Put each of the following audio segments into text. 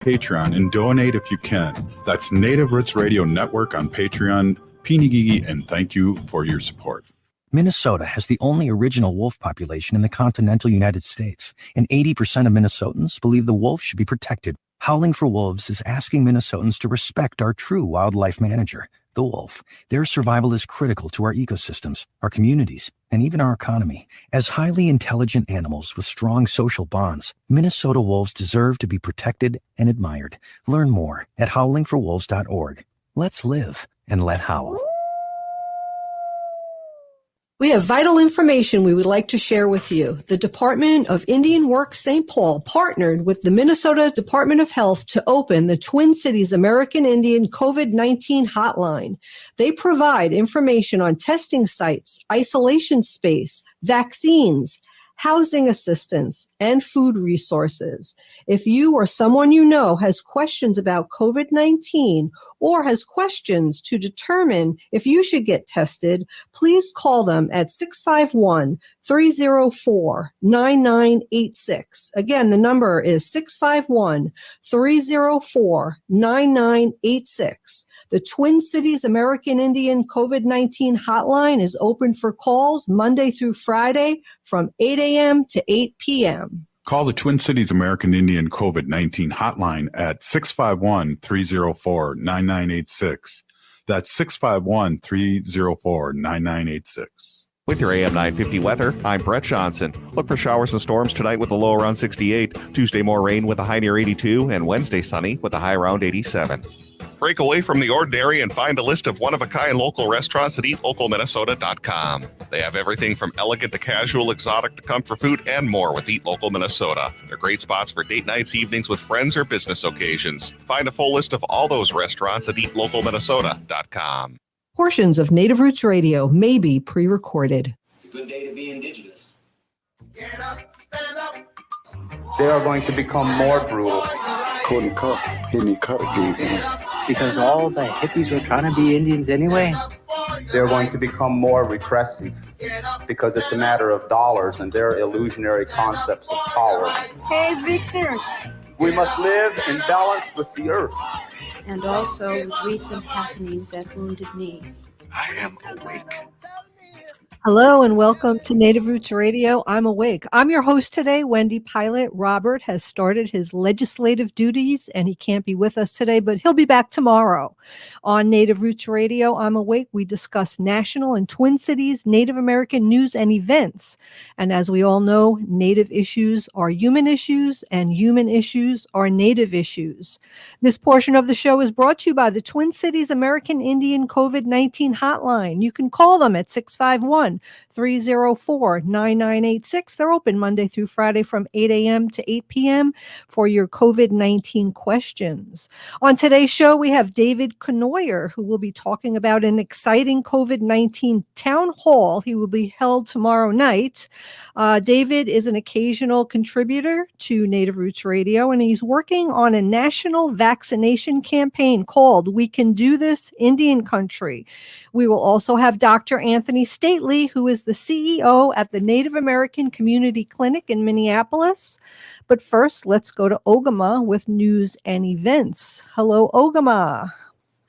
Patreon and donate if you can. That's Native Roots Radio Network on Patreon. Pinigigi, and thank you for your support. Minnesota has the only original wolf population in the continental United States, and 80% of Minnesotans believe the wolf should be protected. Howling for Wolves is asking Minnesotans to respect our true wildlife manager, the wolf. Their survival is critical to our ecosystems, our communities, and even our economy. As highly intelligent animals with strong social bonds, Minnesota wolves deserve to be protected and admired. Learn more at howlingforwolves.org. Let's live and let howl. We have vital information we would like to share with you. The Department of Indian Work St. Paul partnered with the Minnesota Department of Health to open the Twin Cities American Indian COVID-19 hotline. They provide information on testing sites, isolation space, vaccines, housing assistance, and food resources. If you or someone you know has questions about COVID-19 or has questions to determine if you should get tested, please call them at 651-304-9986. Again, the number is 651-304-9986. The Twin Cities American Indian COVID-19 hotline is open for calls Monday through Friday from 8 a.m. to 8 p.m. Call the Twin Cities American Indian COVID-19 hotline at 651-304-9986. That's 651-304-9986. With your AM 950 weather, I'm Brett Johnson. Look for showers and storms tonight with a low around 68. Tuesday, more rain with a high near 82. And Wednesday, sunny with a high around 87. Break away from the ordinary and find a list of one-of-a-kind local restaurants at eatlocalminnesota.com. They have everything from elegant to casual, exotic to comfort food, and more with Eat Local Minnesota. They're great spots for date nights, evenings with friends, or business occasions. Find a full list of all those restaurants at eatlocalminnesota.com. Portions of Native Roots Radio may be pre-recorded. It's a good day to be indigenous. Get up, stand up. They are going to become more brutal. Couldn't cut, hit me cut again. Because all the hippies were trying to be Indians anyway. They're going to become more repressive because it's a matter of dollars and their illusionary concepts of power. Hey, Victor. We must live in balance with the earth. And also with recent happenings at Wounded Knee. I am awake. Hello and welcome to Native Roots Radio. I'm Awake. I'm your host today, Wendy Pilot. Robert has started his legislative duties and he can't be with us today, but he'll be back tomorrow. On Native Roots Radio, I'm Awake. We discuss national and Twin Cities Native American news and events. And as we all know, Native issues are human issues and human issues are Native issues. This portion of the show is brought to you by the Twin Cities American Indian COVID-19 hotline. You can call them at 651-304-9986. They're open Monday through Friday from 8 a.m. to 8 p.m. for your COVID-19 questions. On today's show, we have David Cournoyer, who will be talking about an exciting COVID-19 town hall. He will be held tomorrow night. David is an occasional contributor to Native Roots Radio, and he's working on a national vaccination campaign called We Can Do This, Indian Country. We will also have Dr. Antony Stately, who is the CEO at the Native American Community Clinic in Minneapolis. But first, let's go to Ogimaa with news and events. Hello, Ogimaa.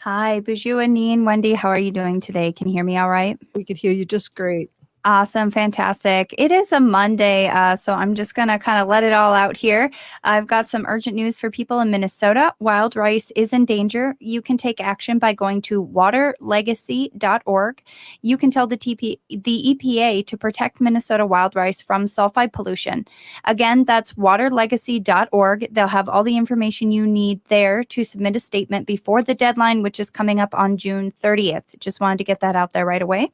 Hi, Buju and Neen. Wendy, how are you doing today? Can you hear me all right? We could hear you just great. Awesome. Fantastic. It is a Monday, so I'm just going to kind of let it all out here. I've got some urgent news for people in Minnesota. Wild rice is in danger. You can take action by going to waterlegacy.org. You can tell the EPA to protect Minnesota wild rice from sulfide pollution. Again, that's waterlegacy.org. They'll have all the information you need there to submit a statement before the deadline, which is coming up on June 30th. Just wanted to get that out there right away.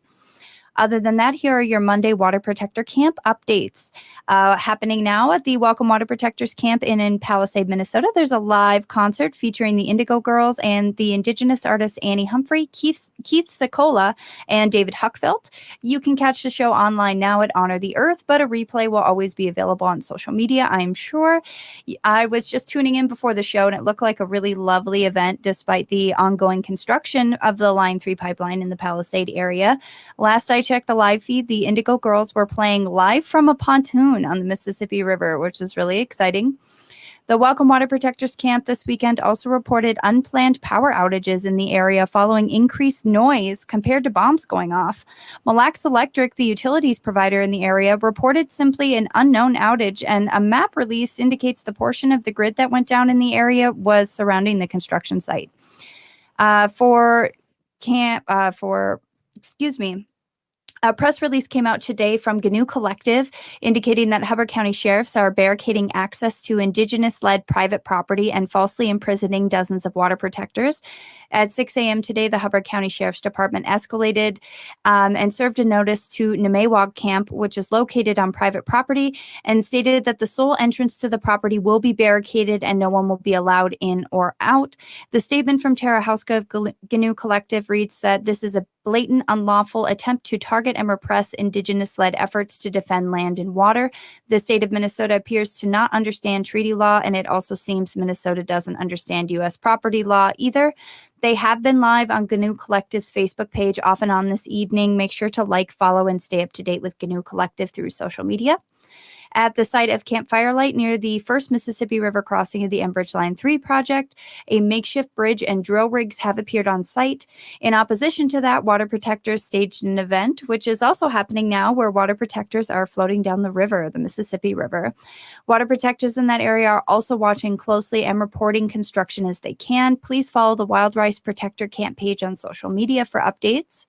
Other than that, here are your Monday Water Protector Camp updates. Happening now at the Welcome Water Protectors Camp in Palisade, Minnesota. There's a live concert featuring the Indigo Girls and the Indigenous artists Annie Humphrey, Keith Secola, and David Huckfeld. You can catch the show online now at Honor the Earth, but a replay will always be available on social media, I'm sure. I was just tuning in before the show, and it looked like a really lovely event despite the ongoing construction of the Line 3 pipeline in the Palisade area. Last I checked the live feed, the Indigo Girls were playing live from a pontoon on the Mississippi River, which is really exciting. The Welcome Water Protectors Camp this weekend also reported unplanned power outages in the area following increased noise compared to bombs going off. Mille Lacs Electric, the utilities provider in the area, reported simply an unknown outage, and a map released indicates the portion of the grid that went down in the area was surrounding the construction site. A press release came out today from Giniw Collective indicating that Hubbard County sheriffs are barricading access to Indigenous-led private property and falsely imprisoning dozens of water protectors. At 6 a.m. today, the Hubbard County Sheriff's Department escalated and served a notice to Nemewag Camp, which is located on private property, and stated that the sole entrance to the property will be barricaded and no one will be allowed in or out. The statement from Tara Hauska of Giniw Collective reads that this is a blatant, unlawful attempt to target and repress Indigenous-led efforts to defend land and water. The state of Minnesota appears to not understand treaty law, and it also seems Minnesota doesn't understand U.S. property law either. They have been live on Giniw Collective's Facebook page off and on this evening. Make sure to like, follow, and stay up to date with Giniw Collective through social media. At the site of Camp Firelight near the first Mississippi River crossing of the Enbridge Line 3 project, a makeshift bridge and drill rigs have appeared on site. In opposition to that, water protectors staged an event, which is also happening now, where water protectors are floating down the river, the Mississippi River. Water protectors in that area are also watching closely and reporting construction as they can. Please follow the Wild Rice Protector Camp page on social media for updates.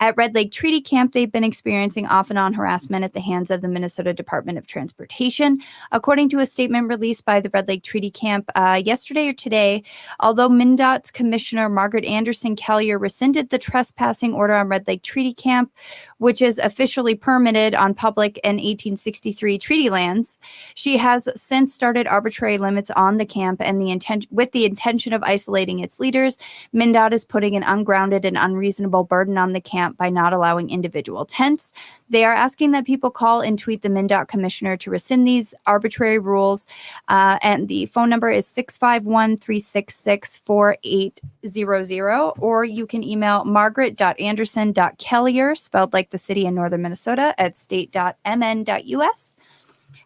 At Red Lake Treaty Camp, they've been experiencing off and on harassment at the hands of the Minnesota Department of Transportation. According to a statement released by the Red Lake Treaty Camp yesterday or today, although MnDOT's Commissioner Margaret Anderson Collier rescinded the trespassing order on Red Lake Treaty Camp, which is officially permitted on public and 1863 treaty lands, she has since started arbitrary limits on the camp and with the intention of isolating its leaders. MnDOT is putting an ungrounded and unreasonable burden on the camp by not allowing individual tents. They are asking that people call and tweet the MnDOT commissioner to rescind these arbitrary rules. And the phone number is 651-366-4800, or you can email margaret.anderson.kellier, spelled like the city in northern Minnesota, at state.mn.us.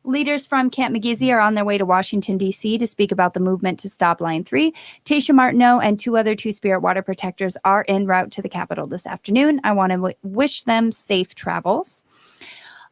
Leaders from Camp McGeezy are on their way to Washington, D.C. to speak about the movement to stop Line 3. Tasha Martineau and two other Two-Spirit water protectors are en route to the Capitol this afternoon. I want to wish them safe travels.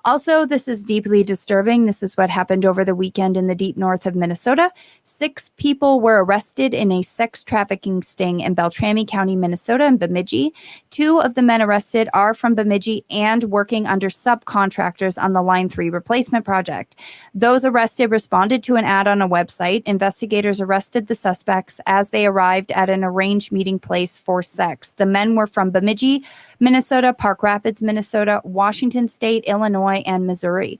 Also, this is deeply disturbing. This is what happened over the weekend in the deep north of Minnesota. 6 people were arrested in a sex trafficking sting in Beltrami County, Minnesota, and Bemidji. 2 of the men arrested are from Bemidji and working under subcontractors on the Line 3 replacement project. Those arrested responded to an ad on a website. Investigators arrested the suspects as they arrived at an arranged meeting place for sex. The men were from Bemidji, Minnesota, Park Rapids, Minnesota, Washington State, Illinois, and Missouri.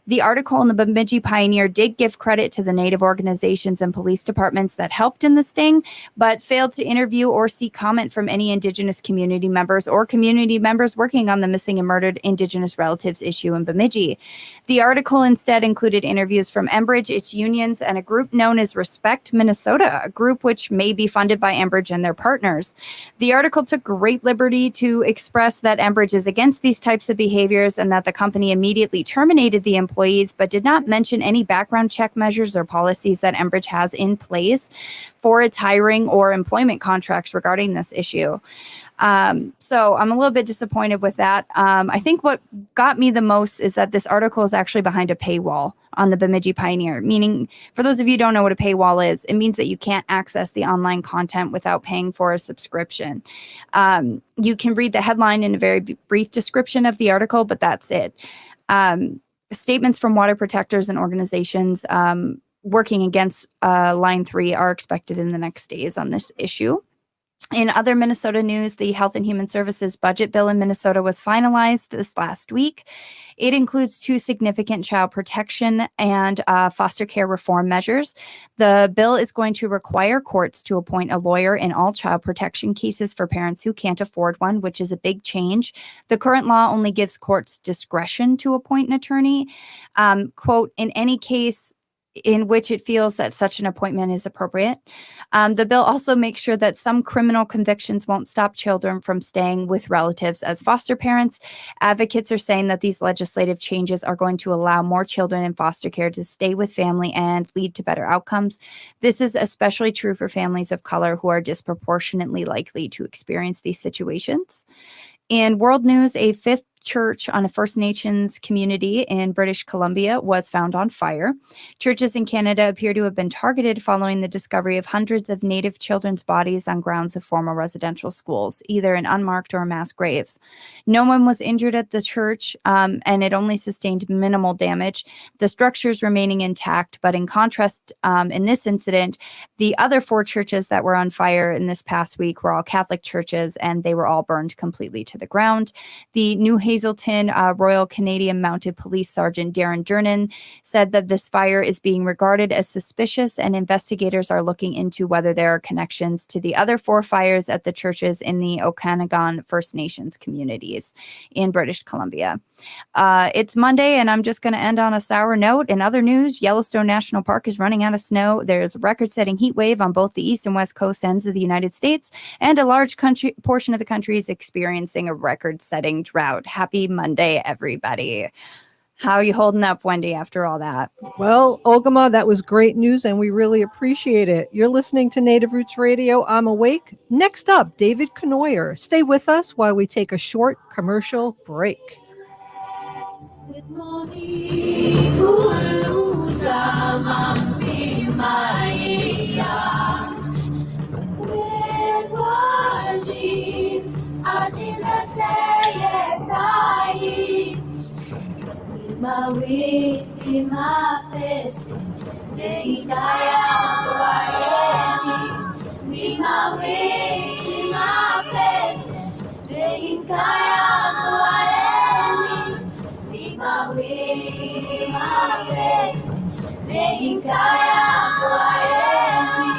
The article in the Bemidji Pioneer did give credit to the Native organizations and police departments that helped in the sting, but failed to interview or seek comment from any Indigenous community members or community members working on the missing and murdered Indigenous relatives issue in Bemidji. The article instead included interviews from Enbridge, its unions, and a group known as Respect Minnesota, a group which may be funded by Enbridge and their partners. The article took great liberty to express that Enbridge is against these types of behaviors and that the company immediately terminated the employees, but did not mention any background check measures or policies that Enbridge has in place for its hiring or employment contracts regarding this issue. So I'm a little bit disappointed with that. I think what got me the most is that this article is actually behind a paywall on the Bemidji Pioneer, meaning, for those of you who don't know what a paywall is, it means that you can't access the online content without paying for a subscription. You can read the headline in a very brief description of the article, but that's it. Statements from water protectors and organizations working against Line 3 are expected in the next days on this issue. In other Minnesota news, the Health and Human Services budget bill in Minnesota was finalized this last week. It includes 2 significant child protection and foster care reform measures. The bill is going to require courts to appoint a lawyer in all child protection cases for parents who can't afford one, which is a big change. The current law only gives courts discretion to appoint an attorney. Quote, in any case in which it feels that such an appointment is appropriate. The bill also makes sure that some criminal convictions won't stop children from staying with relatives as foster parents. Advocates are saying that these legislative changes are going to allow more children in foster care to stay with family and lead to better outcomes. This is especially true for families of color who are disproportionately likely to experience these situations. In world news, a fifth church on a First Nations community in British Columbia was found on fire. Churches in Canada appear to have been targeted following the discovery of hundreds of Native children's bodies on grounds of former residential schools, either in unmarked or mass graves. No one was injured at the church, and it only sustained minimal damage, the structures remaining intact. But in contrast, in this incident, the other 4 churches that were on fire in this past week were all Catholic churches, and they were all burned completely to the ground. The New Hazelton Royal Canadian Mounted Police Sergeant Darren Durnan said that this fire is being regarded as suspicious, and investigators are looking into whether there are connections to the other 4 fires at the churches in the Okanagan First Nations communities in British Columbia. It's Monday, and I'm just going to end on a sour note. In other news, Yellowstone National Park is running out of snow. There's a record-setting heat wave on both the east and west coast ends of the United States, and a large portion of the country is experiencing a record-setting drought. Happy Monday, everybody. How are you holding up, Wendy, after all that? Well, Ogimaa, that was great news, and we really appreciate it. You're listening to Native Roots Radio. I'm Awake. Next up, David Cournoyer. Stay with us while we take a short commercial break. Good morning, Uluza, Mambi, Maya. Wedwajin, Ajina Seyetai. Imawi, Imapesi, Deidaya, Waemi. Imawi, Imapesi, Deidaya, Waemi. Imawi, Imapesi, Deidaya, Waemi.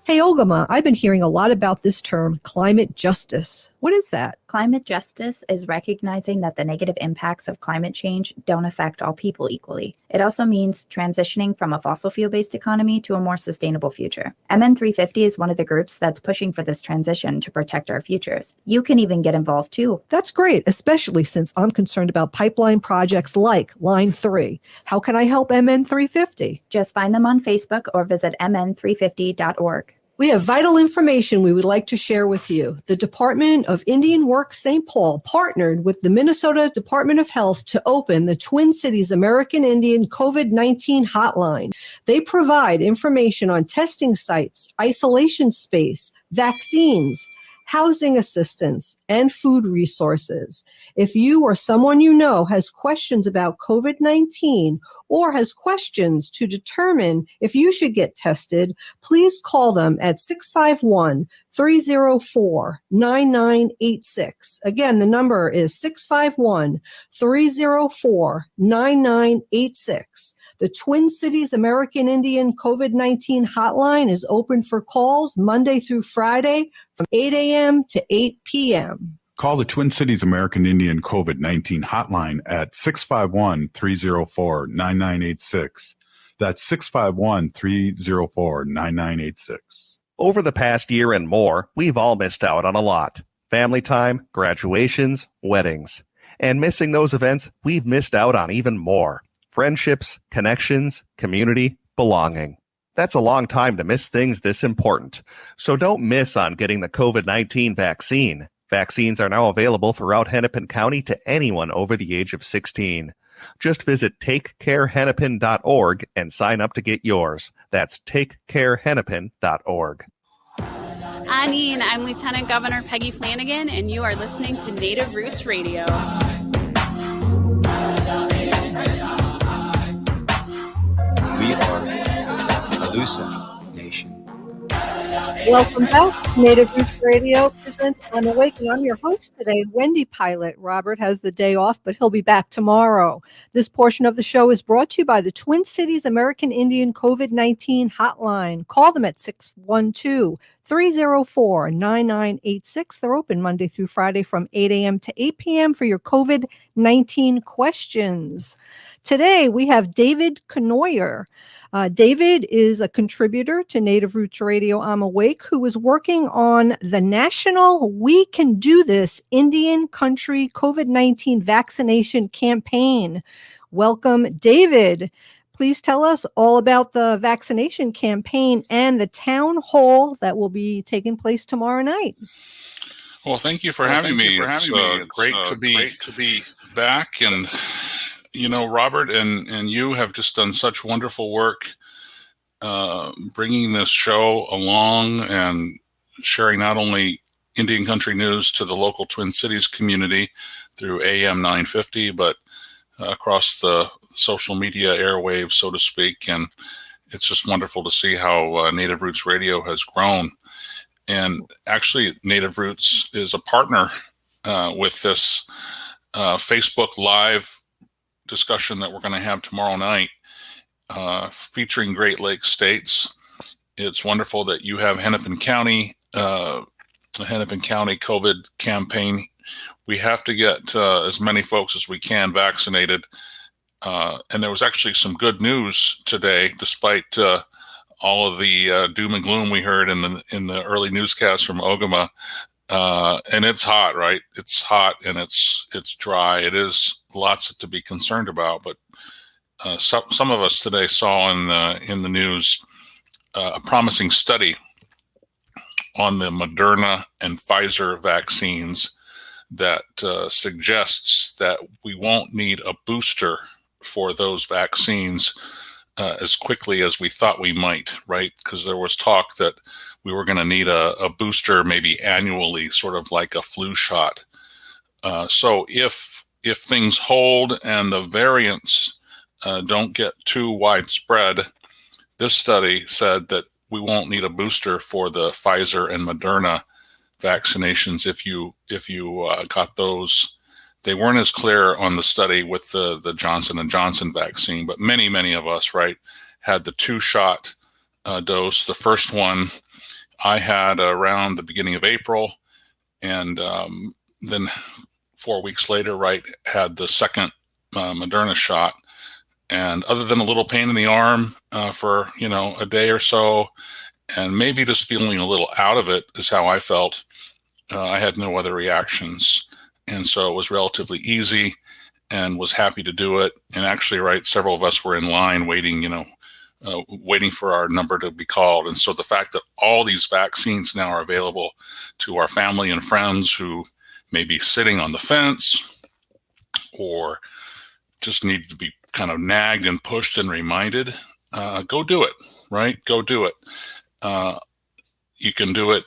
Hey, Ogimaa, I've been hearing a lot about this term, climate justice. What is that? Climate justice is recognizing that the negative impacts of climate change don't affect all people equally. It also means transitioning from a fossil fuel-based economy to a more sustainable future. MN350 is one of the groups that's pushing for this transition to protect our futures. You can even get involved too. That's great, especially since I'm concerned about pipeline projects like Line 3. How can I help MN350? Just find them on Facebook or visit mn350.org. We have vital information we would like to share with you. The Department of Indian Work St. Paul partnered with the Minnesota Department of Health to open the Twin Cities American Indian COVID-19 hotline. They provide information on testing sites, isolation space, vaccines, housing assistance, and food resources. If you or someone you know has questions about COVID-19 or has questions to determine if you should get tested, please call them at 651-304-9986. Again, the number is 651-304-9986. The Twin Cities American Indian COVID-19 hotline is open for calls Monday through Friday from 8 a.m. to 8 p.m. Call the Twin Cities American Indian COVID-19 hotline at 651-304-9986. That's 651-304-9986. Over the past year and more, we've all missed out on a lot. Family time, graduations, weddings. And missing those events, we've missed out on even more. Friendships, connections, community, belonging. That's a long time to miss things this important. So don't miss on getting the COVID-19 vaccine. Vaccines are now available throughout Hennepin County to anyone over the age of 16. Just visit takecarehennepin.org and sign up to get yours. That's takecarehennepin.org. Anine, I'm Lieutenant Governor Peggy Flanagan, and you are listening to Native Roots Radio. We are Alusa Nation. Welcome back. Native Roots Radio presents I'm Awake, and I'm your host today, Wendy Pilot. Robert has the day off, but he'll be back tomorrow. This portion of the show is brought to you by the Twin Cities American Indian COVID-19 hotline. Call them at 304-9986. They're open Monday through Friday from 8 a.m. to 8 p.m. for your COVID-19 questions. Today, we have David Cournoyer. David is a contributor to Native Roots Radio I'm Awake, who is working on the national We Can Do This Indian Country COVID-19 vaccination campaign. Welcome, David. Please tell us all about the vaccination campaign and the town hall that will be taking place tomorrow night. Well, thank you for having me. It's great to be back. And, you know, Robert and you have just done such wonderful work bringing this show along and sharing not only Indian country news to the local Twin Cities community through AM 950, but across the social media airwaves, so to speak. And it's just wonderful to see how Native Roots Radio has grown. And actually, Native Roots is a partner with this Facebook Live discussion that we're going to have tomorrow night, featuring Great Lakes states. It's wonderful that you have Hennepin County, the Hennepin County COVID campaign. We have to get as many folks as we can vaccinated. And there was actually some good news today, despite all of the doom and gloom we heard in the early newscast from Ogimaa. And it's hot, right? It's hot and it's dry. It is lots to be concerned about. But some of us today saw in the news a promising study on the Moderna and Pfizer vaccines that suggests that we won't need a booster for those vaccines as quickly as we thought we might, right? Because there was talk that we were going to need a booster maybe annually, sort of like a flu shot. So if things hold and the variants don't get too widespread, this study said that we won't need a booster for the Pfizer and Moderna vaccinations if you got those. They weren't as clear on the study with the Johnson & Johnson vaccine, but many of us, right, had the 2-shot dose. The first one I had around the beginning of April, and then 4 weeks later, right, had the second Moderna shot. And other than a little pain in the arm for, a day or so, and maybe just feeling a little out of it is how I felt, I had no other reactions. And so it was relatively easy and was happy to do it. And actually, right, several of us were in line waiting, waiting for our number to be called. And so the fact that all these vaccines now are available to our family and friends who may be sitting on the fence or just need to be kind of nagged and pushed and reminded, go do it, right? Go do it. You can do it.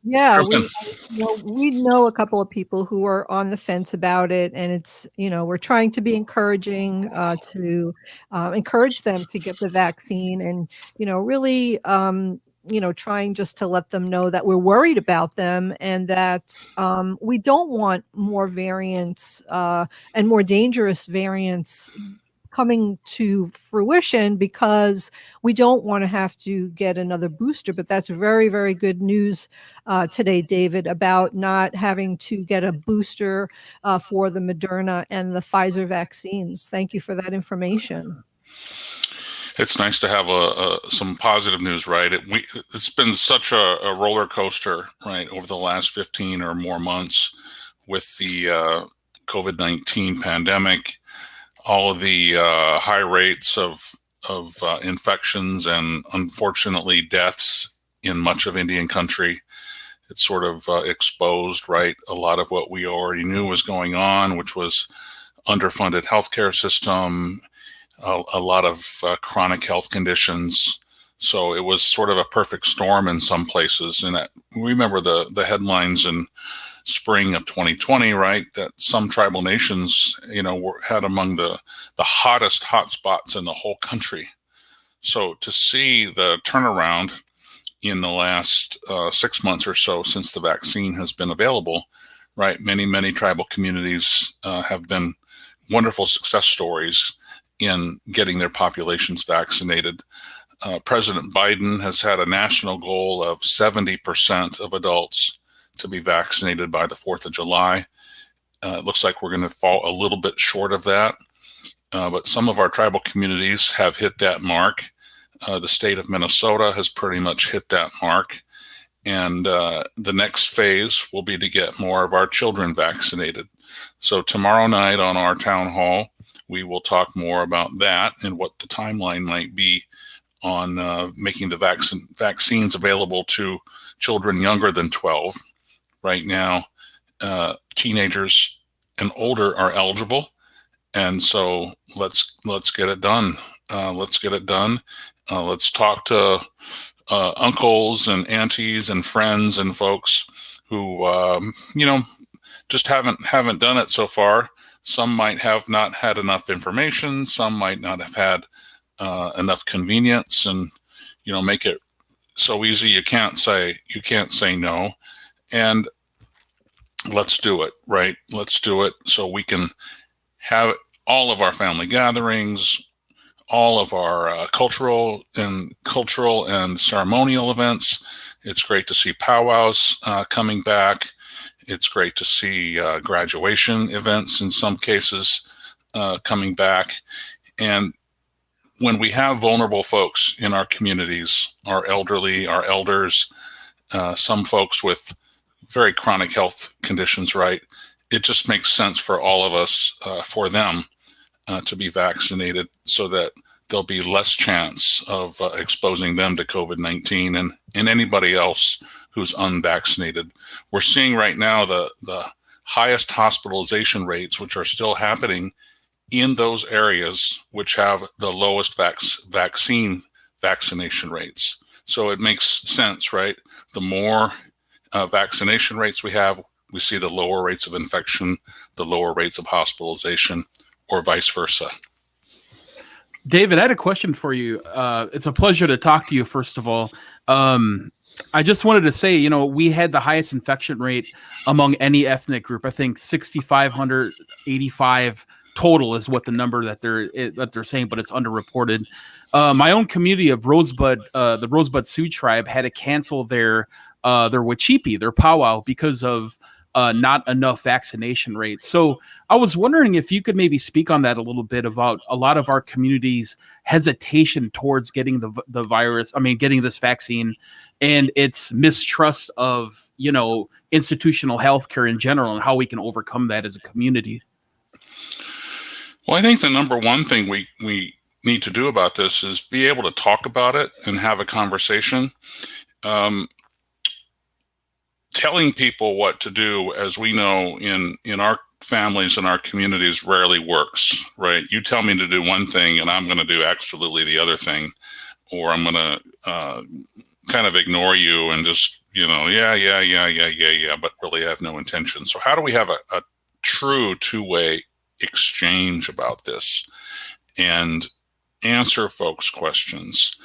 Yeah, we're having, we know a couple of people who are on the fence about it, and it's, we're trying to be encouraging to encourage them to get the vaccine, and really trying just to let them know that we're worried about them, and that we don't want more variants and more dangerous variants coming to fruition, because we don't want to have to get another booster. But that's very, very good news today, David, about not having to get a booster for the Moderna and the Pfizer vaccines. Thank you for that information. It's nice to have some positive news, right? It's been such a roller coaster, right, over the last 15 or more months with the COVID-19 pandemic. All of the high rates of infections and unfortunately deaths in much of Indian country. It's sort of exposed, right, a lot of what we already knew was going on, which was underfunded healthcare system, a lot of chronic health conditions. So it was sort of a perfect storm in some places. And we remember the headlines in spring of 2020, right, that some tribal nations, had among the hottest hotspots in the whole country. So to see the turnaround in the last 6 months or so since the vaccine has been available, right, many tribal communities have been wonderful success stories in getting their populations vaccinated. President Biden has had a national goal of 70% of adults to be vaccinated by the 4th of July. It looks like we're going to fall a little bit short of that, but some of our tribal communities have hit that mark. The state of Minnesota has pretty much hit that mark. And the next phase will be to get more of our children vaccinated. So tomorrow night on our town hall, we will talk more about that and what the timeline might be on making the vaccines available to children younger than 12. Right now, teenagers and older are eligible. And so let's get it done. Let's get it done. Let's talk to uncles and aunties and friends and folks who, just haven't done it so far. Some might have not had enough information. Some might not have had enough convenience, and make it so easy you can't say no. And let's do it, right? Let's do it so we can have all of our family gatherings, all of our cultural and ceremonial events. It's great to see powwows coming back. It's great to see graduation events in some cases coming back. And when we have vulnerable folks in our communities, our elderly, our elders, some folks with very chronic health conditions, right? It just makes sense for all of us, for them to be vaccinated so that there'll be less chance of exposing them to COVID-19 and anybody else who's unvaccinated. We're seeing right now the highest hospitalization rates, which are still happening in those areas which have the lowest vaccination rates. So it makes sense, right? The more vaccination rates we have, we see the lower rates of infection, the lower rates of hospitalization, or vice versa. David, I had a question for you. It's a pleasure to talk to you, first of all. I just wanted to say, we had the highest infection rate among any ethnic group. I think 6,585 total is what the number that they're saying, but it's underreported. My own community of Rosebud, the Rosebud Sioux tribe, had to cancel their Wachipi, their powwow, because of not enough vaccination rates. So I was wondering if you could maybe speak on that a little bit, about a lot of our community's hesitation towards getting the virus, getting this vaccine, and its mistrust of, institutional healthcare in general, and how we can overcome that as a community. Well, I think the number one thing we need to do about this is be able to talk about it and have a conversation. Telling people what to do, as we know in our families and our communities, rarely works, right? You tell me to do one thing and I'm going to do absolutely the other thing, or I'm going to kind of ignore you and just, yeah, but really have no intention. So how do we have a true two-way exchange about this and answer folks' questions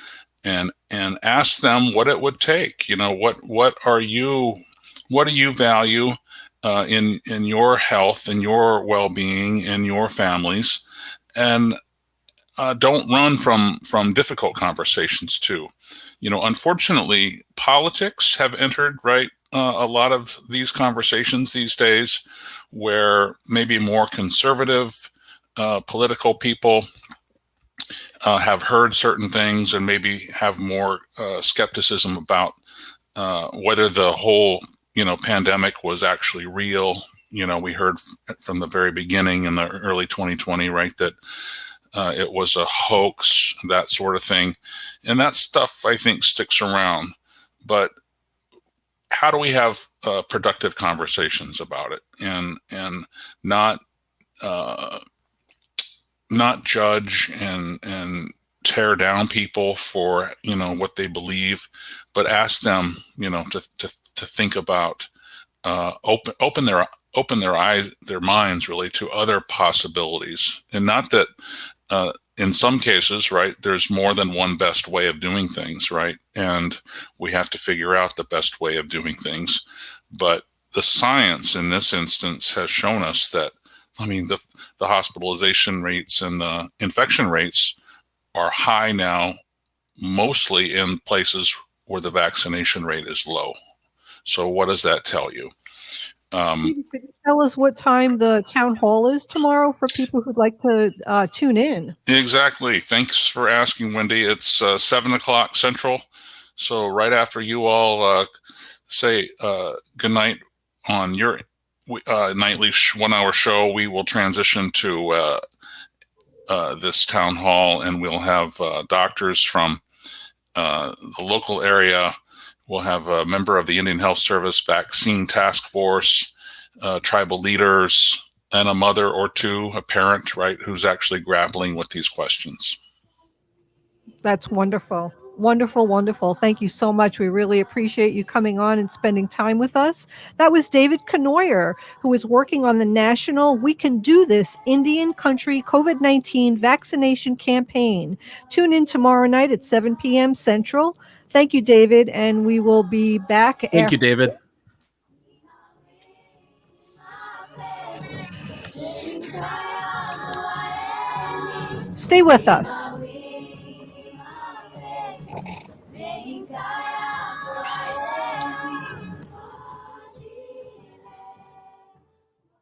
and ask them what it would take? What do you value in your health and your well-being and your families? And don't run from difficult conversations too. Unfortunately, politics have entered, right, a lot of these conversations these days, where maybe more conservative political people have heard certain things and maybe have more skepticism about whether the whole pandemic was actually real. We heard from the very beginning in the early 2020, right, that it was a hoax, that sort of thing. And that stuff, I think, sticks around. But how do we have productive conversations about it and not judge and tear down people for what they believe, but ask them to think about open their eyes, their minds, really, to other possibilities. And not that in some cases, right, there's more than one best way of doing things, right, and we have to figure out the best way of doing things. But the science in this instance has shown us that the hospitalization rates and the infection rates are high now mostly in places where the vaccination rate is low. So what does that tell you? Could you tell us what time the town hall is tomorrow for people who'd like to tune in? Exactly. Thanks for asking, Wendy. It's 7 o'clock Central. So right after you all say good night on your nightly 1 hour show, we will transition to this town hall, and we'll have doctors from the local area. We'll have a member of the Indian Health Service Vaccine Task Force, tribal leaders, and a mother or two, a parent, right, who's actually grappling with these questions. That's wonderful. Wonderful, wonderful. Thank you so much. We really appreciate you coming on and spending time with us. That was David Cournoyer, who is working on the national We Can Do This Indian Country COVID-19 vaccination campaign. Tune in tomorrow night at 7 p.m. Central. Thank you, David, and we will be back. Thank you, David. Stay with us.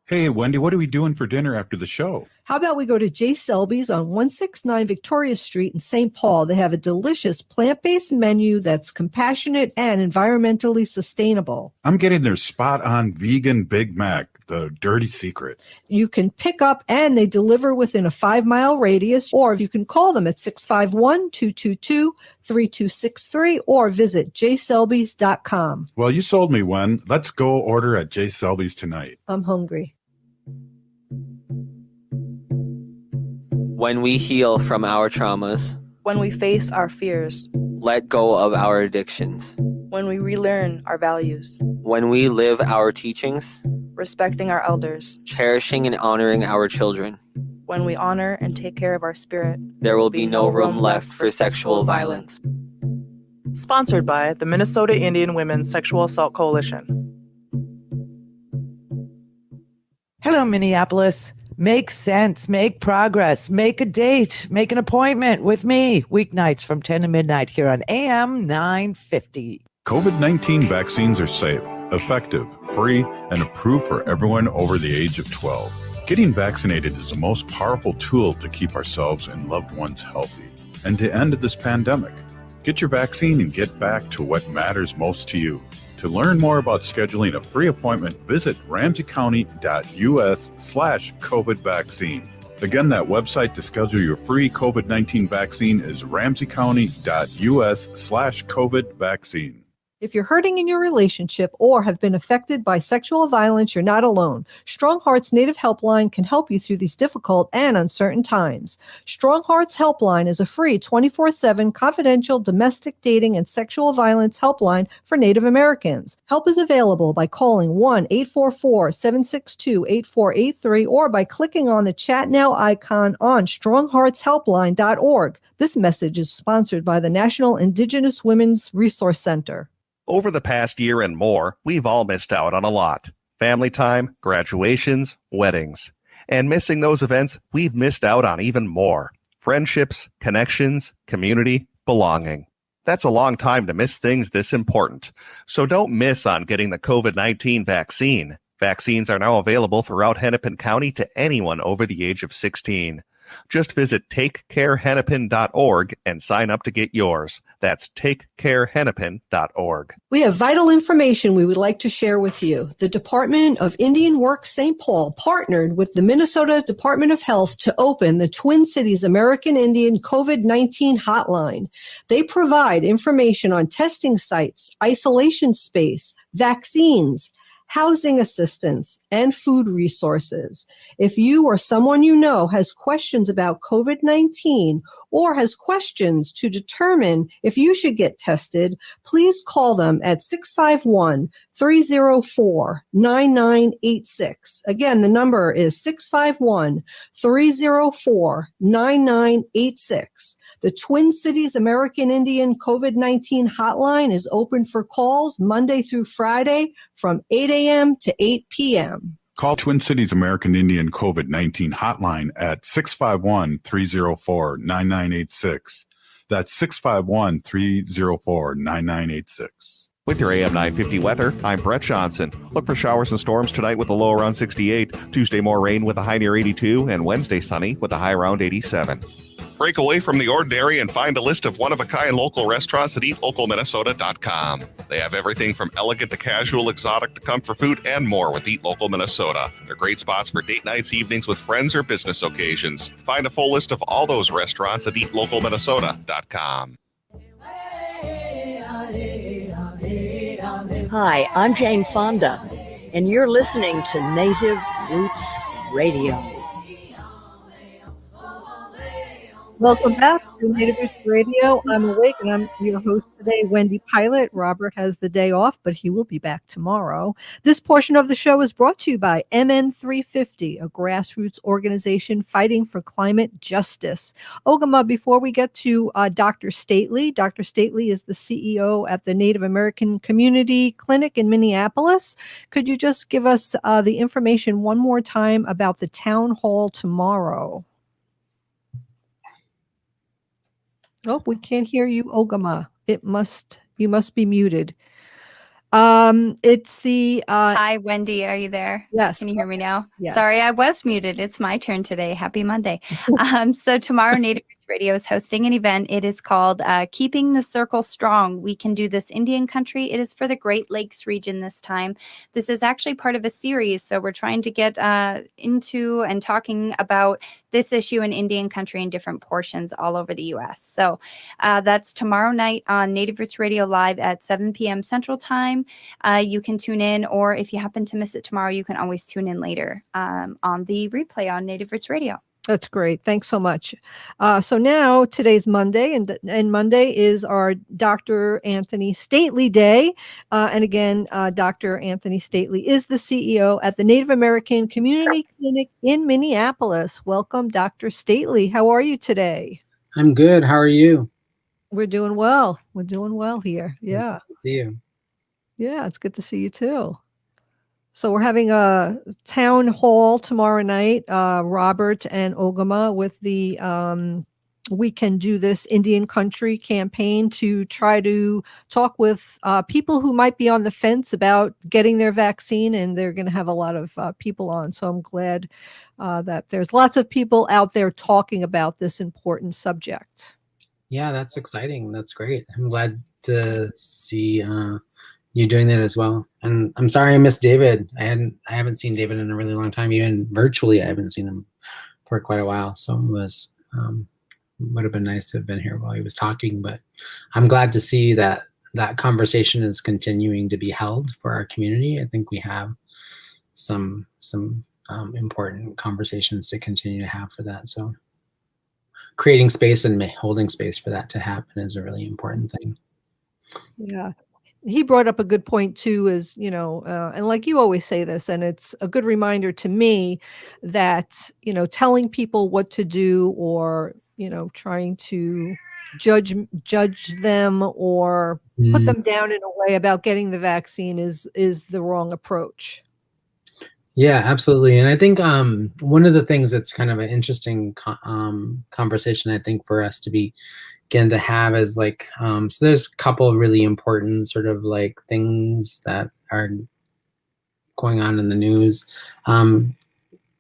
Hey, Wendy, what are we doing for dinner after the show? How about we go to J. Selby's on 169 Victoria Street in St. Paul? They have a delicious plant-based menu that's compassionate and environmentally sustainable. I'm getting their spot-on vegan Big Mac, the dirty secret. You can pick up and they deliver within a 5-mile radius, or you can call them at 651-222-3263 or visit jselbys.com. Well, you sold me, Wen. Let's go order at J. Selby's tonight. I'm hungry. When we heal from our traumas, when we face our fears, let go of our addictions, when we relearn our values, when we live our teachings, respecting our elders, cherishing and honoring our children, when we honor and take care of our spirit, there will be no room left for sexual violence. Sponsored by the Minnesota Indian Women's Sexual Assault Coalition. Hello, Minneapolis. Make sense, make progress, make a date, make an appointment with me. Weeknights from 10 to midnight here on AM 950. COVID-19 vaccines are safe, effective, free, and approved for everyone over the age of 12. Getting vaccinated is the most powerful tool to keep ourselves and loved ones healthy and to end this pandemic. Get your vaccine and get back to what matters most to you. To learn more about scheduling a free appointment, visit ramseycounty.us/COVID vaccine. Again, that website to schedule your free COVID-19 vaccine is ramseycounty.us/COVID vaccine. If you're hurting in your relationship or have been affected by sexual violence, you're not alone. Strong Hearts Native Helpline can help you through these difficult and uncertain times. Strong Hearts Helpline is a free 24/7 confidential domestic dating and sexual violence helpline for Native Americans. Help is available by calling 1-844-762-8483 or by clicking on the Chat Now icon on strongheartshelpline.org. This message is sponsored by the National Indigenous Women's Resource Center. Over the past year and more, we've all missed out on a lot. Family time, graduations, weddings. And missing those events, we've missed out on even more. Friendships, connections, community, belonging. That's a long time to miss things this important. So don't miss on getting the COVID-19 vaccine. Vaccines are now available throughout Hennepin County to anyone over the age of 16. Just visit takecarehennepin.org and sign up to get yours. That's takecarehennepin.org. We have vital information we would like to share with you. The Department of Indian Work St. Paul partnered with the Minnesota Department of Health to open the Twin Cities American Indian COVID-19 hotline. They provide information on testing sites, isolation space, vaccines, housing assistance, and food resources. If you or someone you know has questions about COVID-19 or has questions to determine if you should get tested, please call them at 651-304-9986. Again, the number is 651-304-9986. The Twin Cities American Indian COVID-19 hotline is open for calls Monday through Friday from 8 a.m. to 8 p.m. Call Twin Cities American Indian COVID-19 hotline at 651-304-9986. That's 651-304-9986. With your AM 950 weather, I'm Brett Johnson. Look for showers and storms tonight with a low around 68. Tuesday, more rain with a high near 82. And Wednesday, sunny with a high around 87. Break away from the ordinary and find a list of one-of-a-kind local restaurants at eatlocalminnesota.com. They have everything from elegant to casual, exotic to comfort food, and more with Eat Local Minnesota. They're great spots for date nights, evenings with friends, or business occasions. Find a full list of all those restaurants at eatlocalminnesota.com. Hi, I'm Jane Fonda, and you're listening to Native Roots Radio. Welcome back to Native Roots Radio. I'm Awake, and I'm your host today, Wendy Pilot. Robert has the day off, but he will be back tomorrow. This portion of the show is brought to you by MN350, a grassroots organization fighting for climate justice. Ogimaa, before we get to Dr. Stately, Dr. Stately is the CEO at the Native American Community Clinic in Minneapolis. Could you just give us the information one more time about the town hall tomorrow? Oh, we can't hear you, Ogimaa. You must be muted. It's the Hi, Wendy. Are you there? Yes. Can you hear me now? Yes. Sorry, I was muted. It's my turn today. Happy Monday. So tomorrow, Native Roots Radio is hosting an event. It is called Keeping the Circle Strong. We Can Do This Indian Country. It is for the Great Lakes region this time. This is actually part of a series. So we're trying to get into and talking about this issue in Indian country in different portions all over the U.S. So that's tomorrow night on Native Roots Radio Live at 7 p.m. Central Time. You can tune in, or if you happen to miss it tomorrow, you can always tune in later on the replay on Native Roots Radio. That's great. Thanks so much. So now today's Monday, and Monday is our Dr. Antony Stately Day. And again, Dr. Antony Stately is the CEO at the Native American Community Clinic in Minneapolis. Welcome, Dr. Stately. How are you today? I'm good. How are you? We're doing well. We're doing well here. Yeah. Good to see you. Yeah, it's good to see you too. So we're having a town hall tomorrow night, Robert and Ogimaa, with the We Can Do This Indian Country campaign to try to talk with people who might be on the fence about getting their vaccine, and they're going to have a lot of people on. So I'm glad that there's lots of people out there talking about this important subject. Yeah, that's exciting. That's great. I'm glad to see you doing that as well. And I'm sorry I missed David. I haven't seen David in a really long time. Even virtually, I haven't seen him for quite a while. So it was would have been nice to have been here while he was talking. But I'm glad to see that that conversation is continuing to be held for our community. I think we have some important conversations to continue to have for that. So creating space and holding space for that to happen is a really important thing. Yeah. He brought up a good point too, is, and like you always say this, and it's a good reminder to me that, telling people what to do, or, trying to judge them or put them down in a way about getting the vaccine is the wrong approach. Yeah, absolutely. And I think one of the things that's kind of an interesting conversation, I think, for us to begin to have is like, so there's a couple of really important sort of like things that are going on in the news.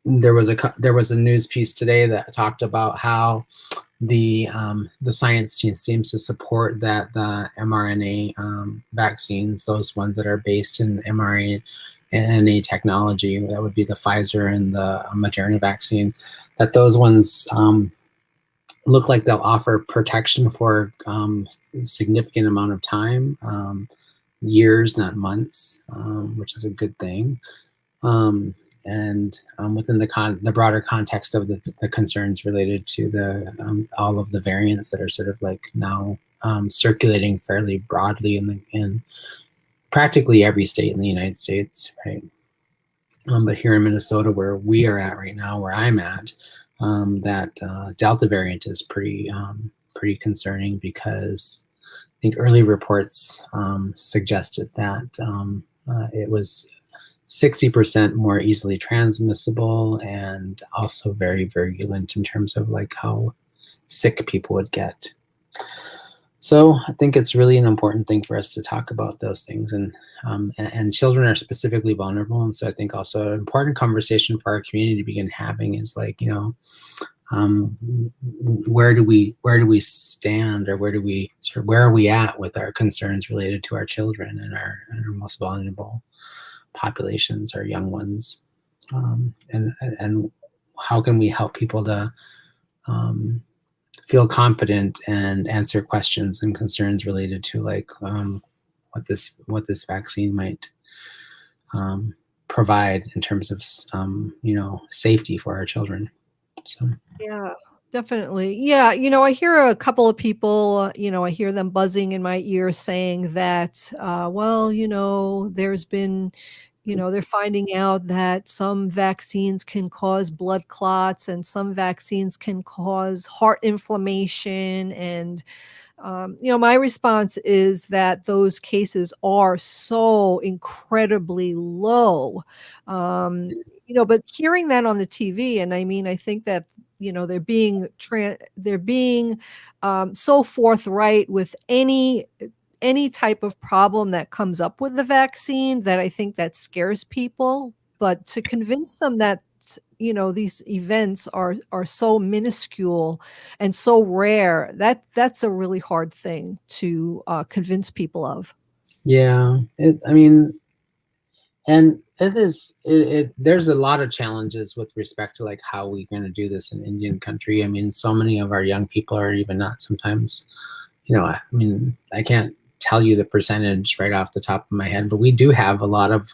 There was a news piece today that talked about how the science seems to support that the mRNA vaccines, those ones that are based in mRNA technology, that would be the Pfizer and the Moderna vaccine, that those ones look like they'll offer protection for a significant amount of time, years, not months, which is a good thing. And within the broader context of the concerns related to the all of the variants that are sort of like now circulating fairly broadly in practically every state in the United States, right? But here in Minnesota, where we are at right now, where I'm at, that Delta variant is pretty concerning, because I think early reports suggested that it was 60% more easily transmissible, and also very virulent in terms of like how sick people would get. So I think it's really an important thing for us to talk about those things, and children are specifically vulnerable, and so I think also an important conversation for our community to begin having is like, where do we stand, or where are we at with our concerns related to our children and our most vulnerable populations, our young ones, and how can we help people to feel confident and answer questions and concerns related to like what this vaccine might provide in terms of safety for our children. So Yeah, definitely. Yeah, I hear a couple of people, I hear them buzzing in my ear saying that, well, there's been, they're finding out that some vaccines can cause blood clots and some vaccines can cause heart inflammation. And, my response is that those cases are so incredibly low. But hearing that on the TV, and I mean, I think that they're being so forthright with any type of problem that comes up with the vaccine, that I think that scares people. But to convince them that these events are so minuscule and so rare, that's a really hard thing to convince people of. Yeah, and there's a lot of challenges with respect to like how we're going to do this in Indian country. I mean, so many of our young people are even not sometimes, I can't tell you the percentage right off the top of my head, but we do have a lot of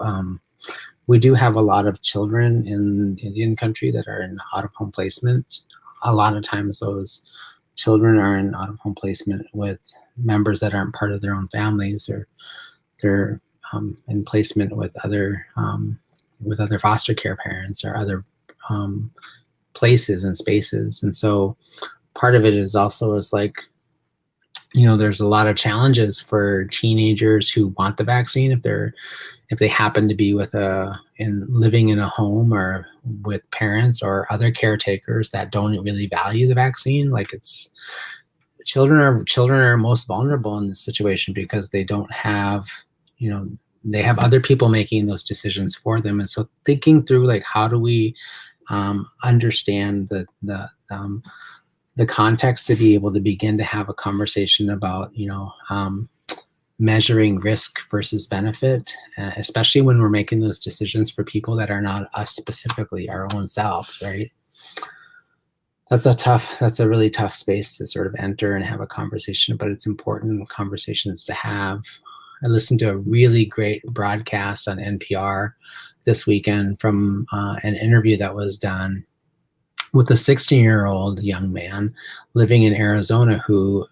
children in Indian country that are in out-of-home placement. A lot of times those children are in out-of-home placement with members that aren't part of their own families, or they're in placement with other foster care parents or other places and spaces. And so part of it is also like, there's a lot of challenges for teenagers who want the vaccine if they happen to be living in a home or with parents or other caretakers that don't really value the vaccine. Like children are most vulnerable in this situation because they don't have, they have other people making those decisions for them. And so thinking through like, how do we understand the context to be able to begin to have a conversation about, measuring risk versus benefit, especially when we're making those decisions for people that are not us specifically, our own selves, right? That's a really tough space to sort of enter and have a conversation, but it's important conversations to have. I listened to a really great broadcast on NPR this weekend from an interview that was done with a 16-year-old young man living in Arizona who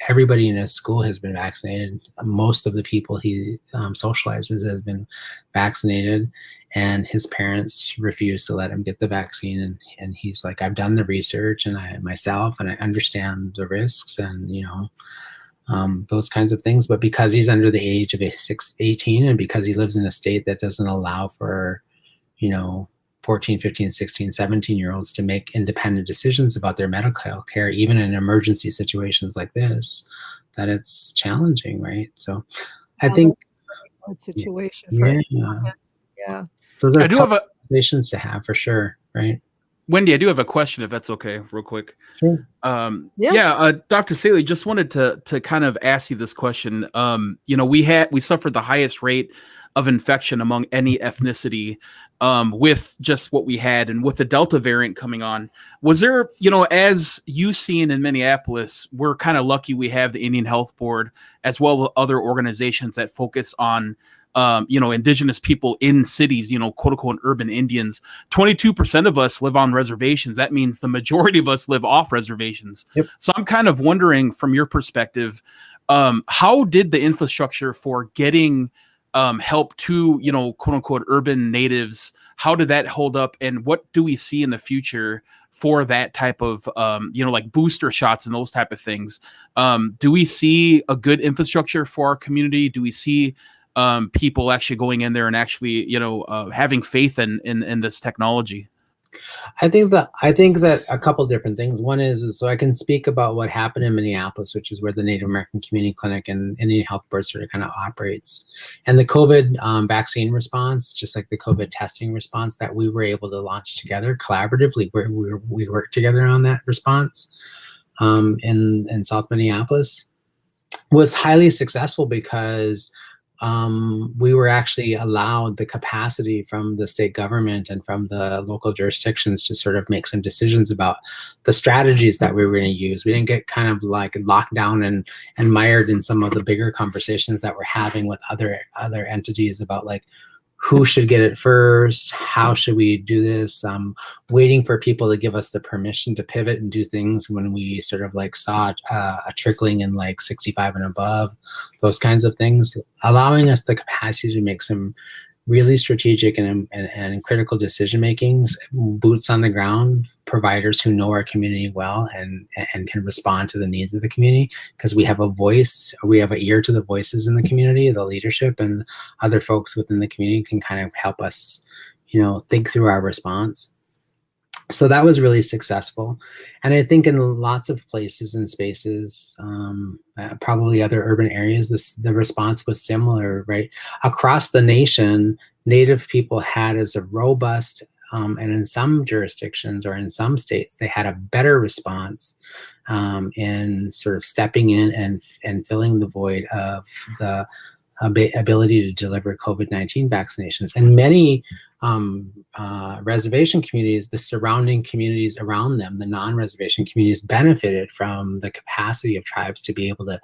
everybody in his school has been vaccinated. Most of the people he socializes have been vaccinated, and his parents refused to let him get the vaccine. And he's like, I've done the research and I understand the risks and, those kinds of things. But because he's under the age of 18 and because he lives in a state that doesn't allow for, 14, 15, 16, 17-year-olds to make independent decisions about their medical health care, even in emergency situations like this, that it's challenging, right? So I think situation for yeah. Those are I do have conversations to have for sure, right? Wendy, I do have a question, if that's okay, real quick. Sure. Dr. Stately, just wanted to kind of ask you this question. We suffered the highest rate of infection among any ethnicity with just what we had, and with the Delta variant coming on, was there, as you seen in Minneapolis, we're kind of lucky we have the Indian Health Board as well as other organizations that focus on indigenous people in cities, quote unquote urban Indians. 22% of us live on reservations. That means the majority of us live off reservations. Yep. So I'm kind of wondering, from your perspective, how did the infrastructure for getting help to, quote unquote urban natives, how did that hold up? And what do we see in the future for that type of, like booster shots and those type of things? Do we see a good infrastructure for our community? Do we see people actually going in there and actually, having faith in this technology? I think that a couple different things. One is so I can speak about what happened in Minneapolis, which is where the Native American Community Clinic and Indian Health Board sort of kind of operates, and the COVID vaccine response, just like the COVID testing response that we were able to launch together collaboratively. We worked together on that response in South Minneapolis, was highly successful because we were actually allowed the capacity from the state government and from the local jurisdictions to sort of make some decisions about the strategies that we were going to use. We didn't get kind of like locked down and mired in some of the bigger conversations that we're having with other entities about like who should get it first, how should we do this, waiting for people to give us the permission to pivot and do things when we sort of like saw a trickling in like 65 and above, those kinds of things, allowing us the capacity to make some really strategic and critical decision makings, boots on the ground, providers who know our community well and can respond to the needs of the community, because we have a voice, we have an ear to the voices in the community, the leadership and other folks within the community can kind of help us, you know, think through our response. So that was really successful. And I think in lots of places and spaces, probably other urban areas, the response was similar, right? Across the nation, Native people had as a robust, and in some jurisdictions or in some states, they had a better response in sort of stepping in and filling the void of the ability to deliver COVID-19 vaccinations. And many reservation communities, the surrounding communities around them, the non-reservation communities benefited from the capacity of tribes to be able to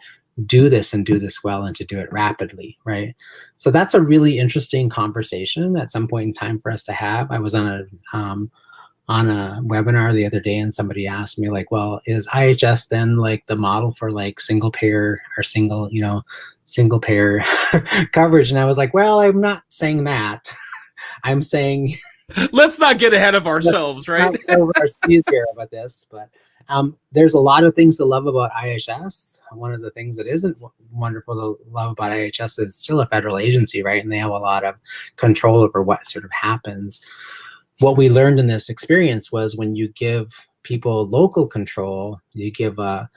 do this and do this well and to do it rapidly, right? So that's a really interesting conversation at some point in time for us to have. I was on a webinar the other day and somebody asked me like, well, is IHS then like the model for like single payer or single payer coverage? And I was like, well, I'm not saying that. I'm saying let's not get ahead of ourselves, right? Not over our skis here about this, but there's a lot of things to love about IHS. One of the things that isn't wonderful to love about IHS is still a federal agency, right? And they have a lot of control over what sort of happens. What we learned in this experience was when you give people local control, you give a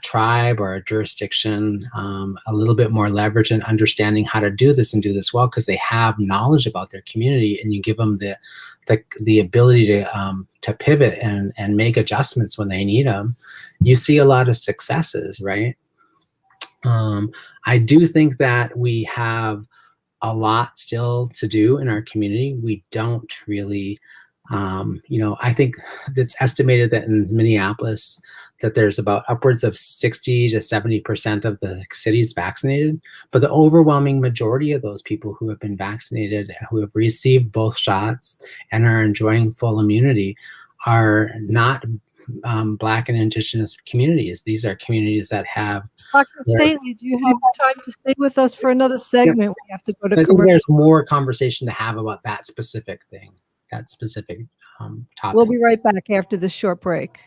tribe or a jurisdiction a little bit more leverage in understanding how to do this and do this well because they have knowledge about their community, and you give them the ability to pivot and make adjustments when they need them. You see a lot of successes, right? I do think that we have a lot still to do in our community. We don't really, I think it's estimated that in Minneapolis that there's about upwards of 60 to 70% of the cities vaccinated, but the overwhelming majority of those people who have been vaccinated, who have received both shots and are enjoying full immunity are not Black and Indigenous communities. These are communities that have. Dr. Stately, do you have time to stay with us for another segment? Yeah. We have to go to I think there's more conversation to have about that specific thing, that specific topic. We'll be right back after this short break.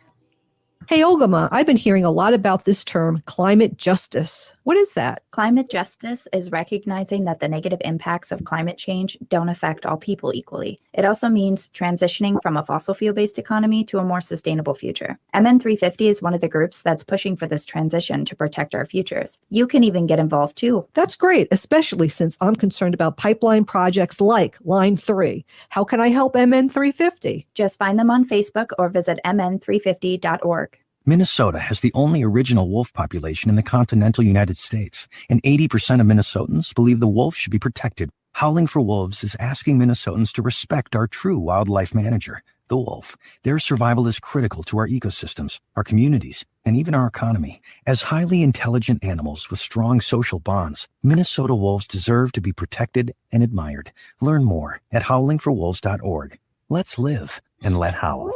Hey, Ogimaa, I've been hearing a lot about this term, climate justice. What is that? Climate justice is recognizing that the negative impacts of climate change don't affect all people equally. It also means transitioning from a fossil fuel-based economy to a more sustainable future. MN350 is one of the groups that's pushing for this transition to protect our futures. You can even get involved too. That's great, especially since I'm concerned about pipeline projects like Line 3. How can I help MN350? Just find them on Facebook or visit mn350.org. Minnesota has the only original wolf population in the continental United States, and 80% of Minnesotans believe the wolf should be protected. Howling for Wolves is asking Minnesotans to respect our true wildlife manager, the wolf. Their survival is critical to our ecosystems, our communities, and even our economy. As highly intelligent animals with strong social bonds, Minnesota wolves deserve to be protected and admired. Learn more at howlingforwolves.org. Let's live and let howl.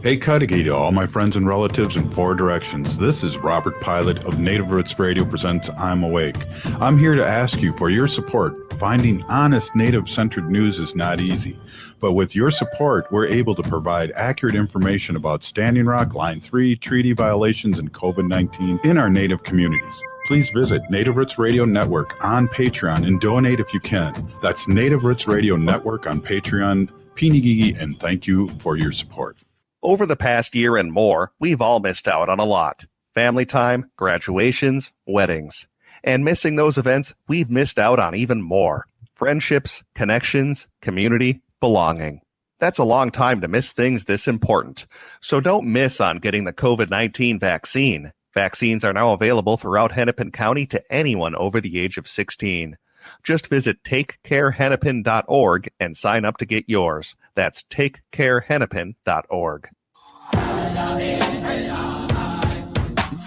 Hey, Cudahy to all my friends and relatives in 4 directions. This is Robert Pilot of Native Roots Radio presents I'm Awake. I'm here to ask you for your support. Finding honest Native-centered news is not easy, but with your support, we're able to provide accurate information about Standing Rock, Line 3, treaty violations, and COVID-19 in our Native communities. Please visit Native Roots Radio Network on Patreon and donate if you can. That's Native Roots Radio Network on Patreon. Pinigigi, and thank you for your support. Over the past year and more, we've all missed out on a lot. Family time, graduations, weddings. And missing those events, we've missed out on even more. Friendships, connections, community, belonging. That's a long time to miss things this important. So don't miss on getting the COVID-19 vaccine. Vaccines are now available throughout Hennepin County to anyone over the age of 16. Just visit takecarehennepin.org and sign up to get yours. That's takecarehennepin.org.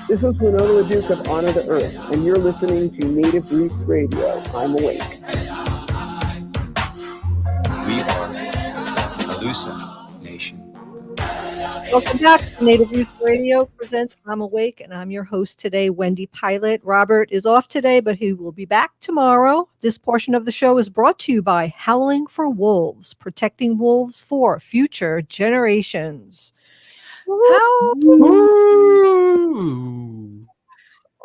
This is Winona Duke of Honor the Earth, and you're listening to Native Roots Radio. I'm awake. We are Alusa Nation. Welcome back to Native Roots Radio presents I'm Awake, and I'm your host today, Wendy Pilot. Robert is off today, but he will be back tomorrow. This portion of the show is brought to you by Howling for Wolves, protecting wolves for future generations.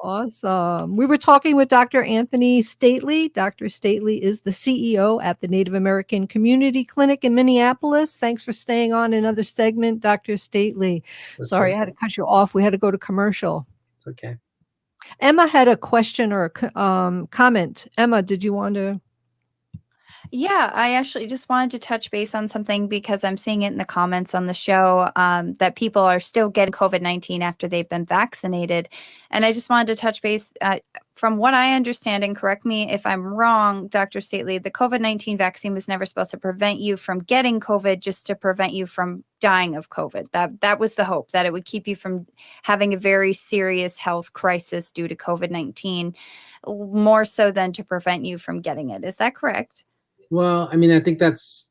Awesome. We were talking with Dr. Antony Stately. Dr. Stately is the CEO at the Native American Community Clinic in Minneapolis. Thanks for staying on another segment, Dr. Stately. Sorry, I had to cut you off. We had to go to commercial. It's okay. Emma had a question or a comment. Emma, did you want to? Yeah, I actually just wanted to touch base on something because I'm seeing it in the comments on the show that people are still getting COVID-19 after they've been vaccinated. And I just wanted to touch base. From what I understand, and correct me if I'm wrong, Dr. Stately, the COVID-19 vaccine was never supposed to prevent you from getting COVID, just to prevent you from dying of COVID. That was the hope, that it would keep you from having a very serious health crisis due to COVID-19, more so than to prevent you from getting it. Is that correct? Well, I mean, I think that's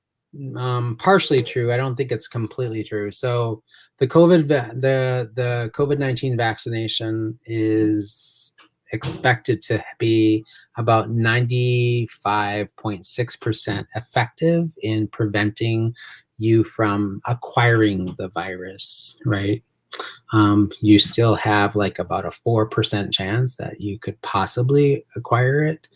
partially true. I don't think it's completely true. So the COVID-19 vaccination is expected to be about 95.6% effective in preventing you from acquiring the virus, right? You still have like about a 4% chance that you could possibly acquire it.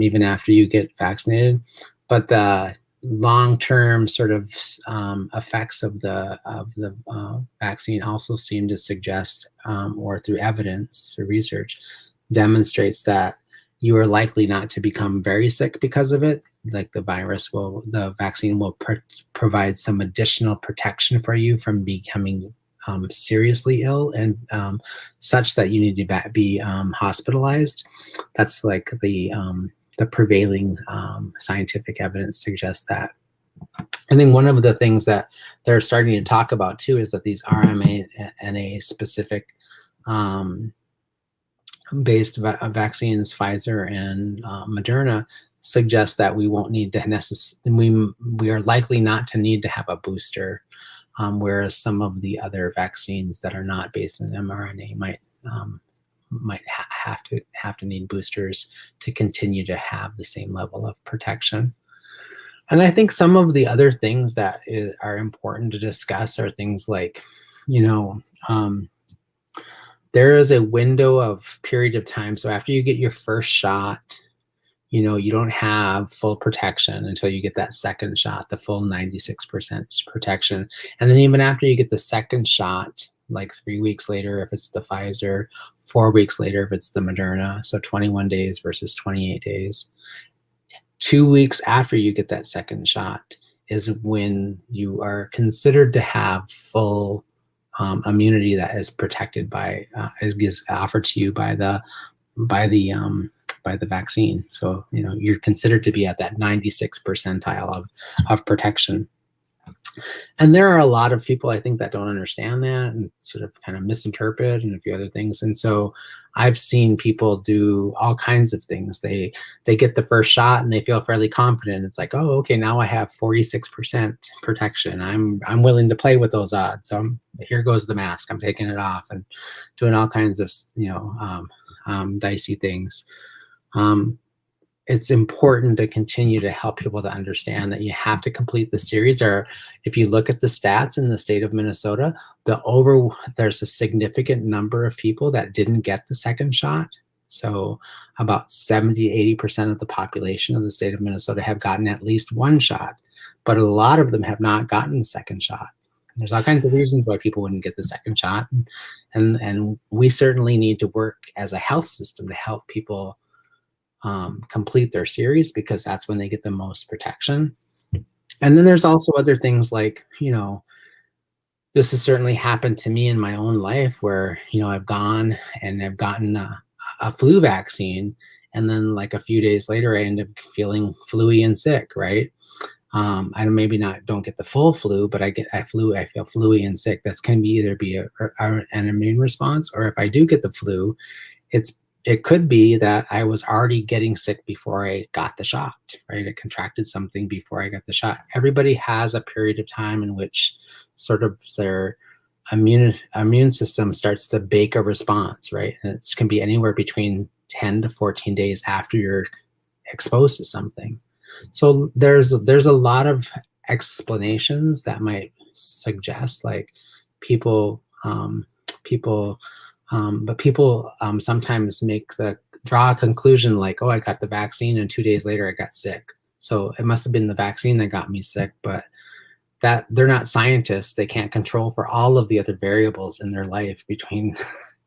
Even after you get vaccinated, but the long-term sort of effects of the vaccine also seem to suggest, or through evidence or research, demonstrates that you are likely not to become very sick because of it. Like the vaccine will provide some additional protection for you from becoming seriously ill and such that you need to be hospitalized. That's like the prevailing scientific evidence suggests that. I think one of the things that they're starting to talk about too is that these RNA specific based vaccines, Pfizer and Moderna, suggest that we won't need to we are likely not to need to have a booster. Whereas some of the other vaccines that are not based on mRNA might have to need boosters to continue to have the same level of protection. And I think some of the other things that are important to discuss are things like, there is a window of period of time. So after you get your first shot, you don't have full protection until you get that second shot, the full 96% protection. And then even after you get the second shot, like 3 weeks later, if it's the Pfizer, 4 weeks later, if it's the Moderna, so 21 days versus 28 days. 2 weeks after you get that second shot is when you are considered to have full immunity that is protected by, is offered to you by the vaccine. So, you're considered to be at that 96th percentile of protection. And there are a lot of people, I think, that don't understand that and sort of kind of misinterpret and a few other things. And so I've seen people do all kinds of things. They get the first shot and they feel fairly confident. It's like, oh, okay, now I have 46% protection. I'm willing to play with those odds. So here goes the mask. I'm taking it off and doing all kinds of, dicey things. It's important to continue to help people to understand that you have to complete the series. If you look at the stats in the state of Minnesota, there's a significant number of people that didn't get the second shot. So about 70 to 80% of the population of the state of Minnesota have gotten at least one shot, but a lot of them have not gotten the second shot. There's all kinds of reasons why people wouldn't get the second shot. And we certainly need to work as a health system to help people complete their series, because that's when they get the most protection. And then there's also other things like, this has certainly happened to me in my own life where, I've gone and I've gotten a flu vaccine, and then like a few days later, I end up feeling flu-y and sick, right? I don't get the full flu, but I feel flu-y and sick. That's can be either be an immune response, or if I do get the flu, it could be that I was already getting sick before I got the shot, right? I contracted something before I got the shot. Everybody has a period of time in which sort of their immune system starts to bake a response, right? And it can be anywhere between 10 to 14 days after you're exposed to something. So there's a lot of explanations that might suggest like people sometimes draw a conclusion like, oh, I got the vaccine and 2 days later I got sick. So it must have been the vaccine that got me sick, but that they're not scientists. They can't control for all of the other variables in their life between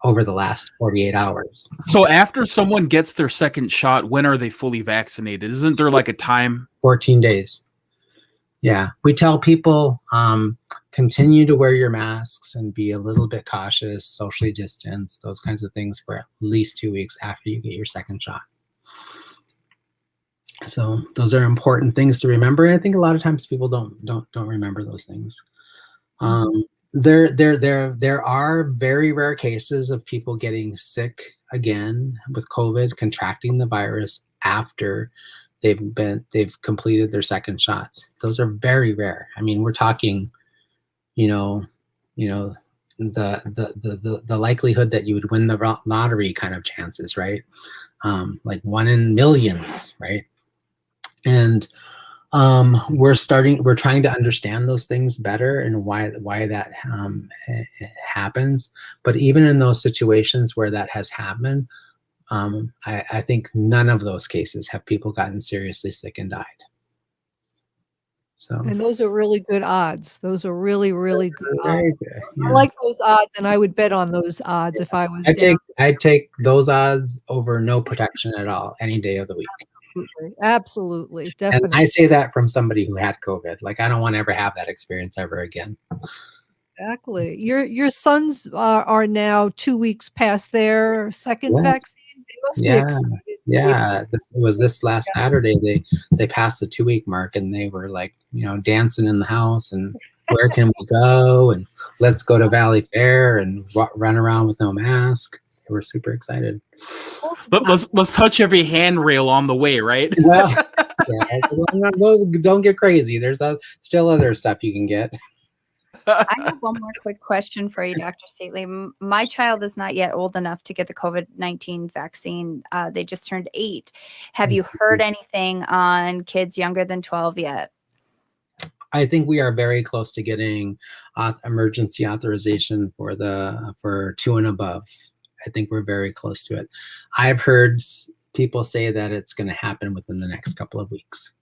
over the last 48 hours. So after someone gets their second shot, when are they fully vaccinated? Isn't there like a time? 14 days. Yeah. We tell people continue to wear your masks and be a little bit cautious, socially distance, those kinds of things for at least 2 weeks after you get your second shot. So those are important things to remember. And I think a lot of times people don't remember those things. There are very rare cases of people getting sick again with COVID, contracting the virus after they've completed their second shots. Those are very rare. I mean, we're talking, the likelihood that you would win the lottery kind of chances, right? Like 1 in millions, right? And we're trying to understand those things better and why that happens. But even in those situations where that has happened, I think none of those cases have people gotten seriously sick and died. So, and those are really good odds. Those are really, really good odds. Yeah. I like those odds, and I would bet on those odds if I was. I'd take those odds over no protection at all any day of the week. Absolutely, definitely. And I say that from somebody who had COVID. Like, I don't want to ever have that experience ever again. Exactly. Your sons are now 2 weeks past their second vaccine. They must be excited. Yeah. It was this last Saturday. They passed the 2 week mark, and they were like, dancing in the house and where can we go? And let's go to Valley Fair and run around with no mask. They were super excited. Let's touch every handrail on the way, right? Well, don't get crazy. There's still other stuff you can get. I have one more quick question for you, Dr. Stately. My child is not yet old enough to get the COVID-19 vaccine. They just turned 8. Have you heard anything on kids younger than 12 yet? I think we are very close to getting emergency authorization for 2 and above. I think we're very close to it. I've heard people say that it's going to happen within the next couple of weeks.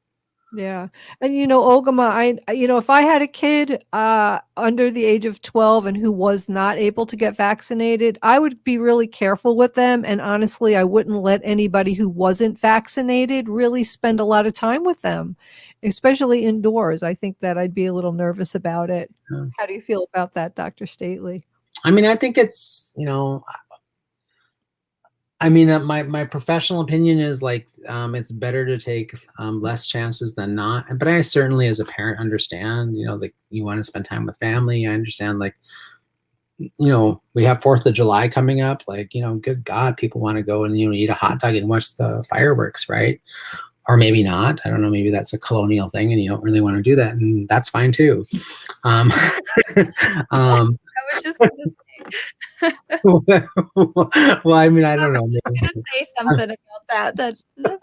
Yeah. And Ogimaa, if I had a kid under the age of 12 and who was not able to get vaccinated, I would be really careful with them. And honestly, I wouldn't let anybody who wasn't vaccinated really spend a lot of time with them, especially indoors. I think that I'd be a little nervous about it. Yeah. How do you feel about that, Dr. Stately? I mean, I think it's, my professional opinion is like, it's better to take less chances than not. But I certainly, as a parent, understand, like you want to spend time with family. I understand, like, we have 4th of July coming up. Like, good God, people want to go and, eat a hot dog and watch the fireworks, right? Or maybe not. I don't know. Maybe that's a colonial thing and you don't really want to do that. And that's fine too. I was just going to say. Well, I mean, I don't know. I was going to say something about that's my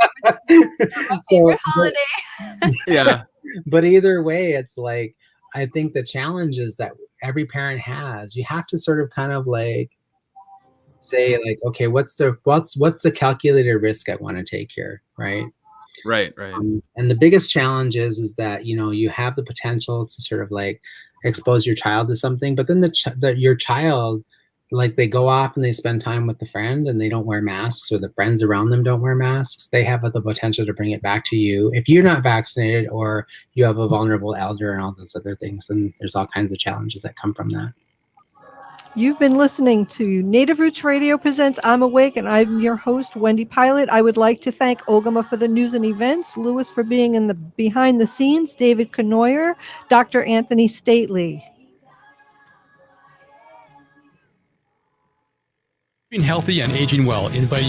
favorite holiday. Yeah. But either way, it's like, I think the challenge is that every parent has, you have to sort of kind of like say like, okay, what's the calculated risk I want to take here, right? Right. And the biggest challenge is that, you know, you have the potential to sort of like expose your child to something, but then your child, like they go off and they spend time with the friend and they don't wear masks, or the friends around them don't wear masks. They have the potential to bring it back to you if you're not vaccinated or you have a vulnerable elder and all those other things. And there's all kinds of challenges that come from that. You've been listening to Native Roots Radio presents I'm Awake, and I'm your host, Wendy Pilot. I would like to thank Ogimaa for the news and events, Lewis for being in the behind the scenes, David Cournoyer, Dr. Antony Stately. Being healthy and aging well, invite